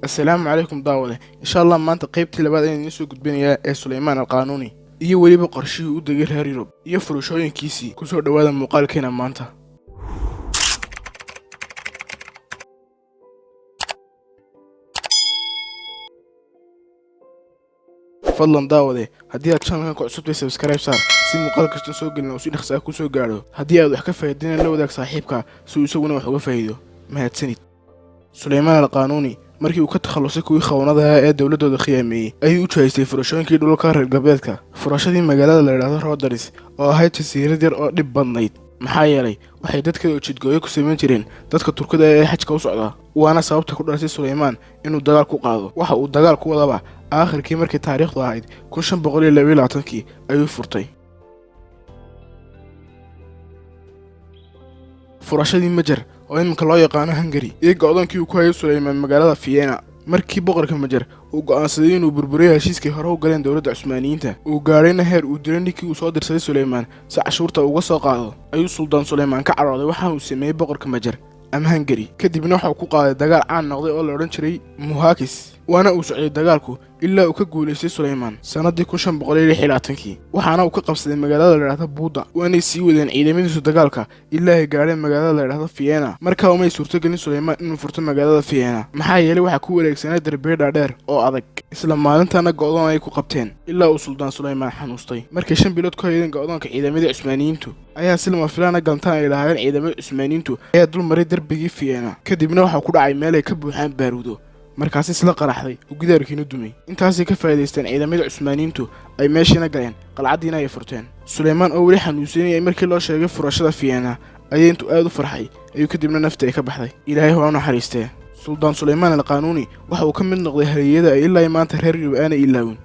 السلام عليكم داوله إن شاء الله ما أنت قيبتي لبعض إن يسوق بني سليمان القانوني iyo waliba qorshii u degay reer Yurub iyo furushooyinkiisii ku soo dhawaada muuqaalkeena maanta. fadlan daawade haddii aad channelka ku cusub tahay subscribe saar si muuqaal kasta soo gelin oo si dhaqso ah ku soo gaaro. haddii aad wax ka faa'iideyna la wadaag saaxiibka si uu isaguna wax uga faa'iido. mahadsanid. Suleymaan al-Qaanuuni markii uu ka takhalusay kuwii khawnadaha ee dawladooda khiyaameeyay ayuu u jeestay furashooyinkii dhulka reer galbeedka. furashadii magaalada la yiraahdo Rhodes oo ahayd jasiirad yar oo dhib badnayd maxaa yeelay waxay dadkeedu jidgooyo ku sameyn jireen dadka Turkida ee xajka u socda waana sababta ku dhalisay Suleymaan inuu dagaal ku qaado. waxa uu dagaal ku wadaba aakhirkii markii taariikhdu ahayd 1522 ayuu furtay. furashadii Majar oo iminka loo yaqaan Hungary iyo go'doonkii uu ku hayay Suleymaan magaalada Vienna markii boqorka Majar uu go'aansaday inuu burburiyo heshiiskii hore u galeen dawladda Cusmaaniyiinta uu gaarayna heer uu diray ninkii uu soo dirsaday Suleymaan si cashuurta uga soo qaado ayuu Suldaan Suleymaan ka carooday waxa uu sameeyay boqorka Majar ama Hungary kadibna waxa uu ku qaaday dagaal caan noqday oo la oran jiray Muhaakis waana uu socday dagaalku ilaa uu ka guuleystay Suleymaan sanadii 1526 waxaana uu ka qabsaday magaalada la yiraahdo Buda waana sii wadeen ciidamadiisu dagaalka ilaa ay gaareen magaalada la yiraahdo Vienna markaa uma suurtagelin Suleymaan inuu furto magaalada Vienna maxaa yeelay waxa ku wareegsanaa darbiyo dhaadheer oo adag isla maalintaana go'doon ay ku qabteen ilaa uu Suldaan Suleymaan xanuustay markay 5 bilood ka hayeen go'doonka ciidamadii Cusmaaniyiintu ayaa si lama filaan ah galtaan ay lahaayeen ciidamada Cusmaaniyiintu ayaa dul maray darbigii Vienna kadibna waxa ku dhacay meel ay ka buuxaan baaruudo markaas isla qaraxday oo gidaarkiina dumay intaas ka faa'iideysteen ciidamada Cusmaaniyiintu ay meeshina galeen qalcadiina ay furteen. Suleymaan oo wali xanuunsanayay markii loo sheegay furashada Vienna ayay intuu aad u farxay ayuu kadibna nafta ka baxday. Ilaahay waa naxariistay. Suldaan Suleymaan al-Qaanuuni waxa uu ka mid noqday halyeeyada ay ilaa maanta reer Yurub aanay ilaawin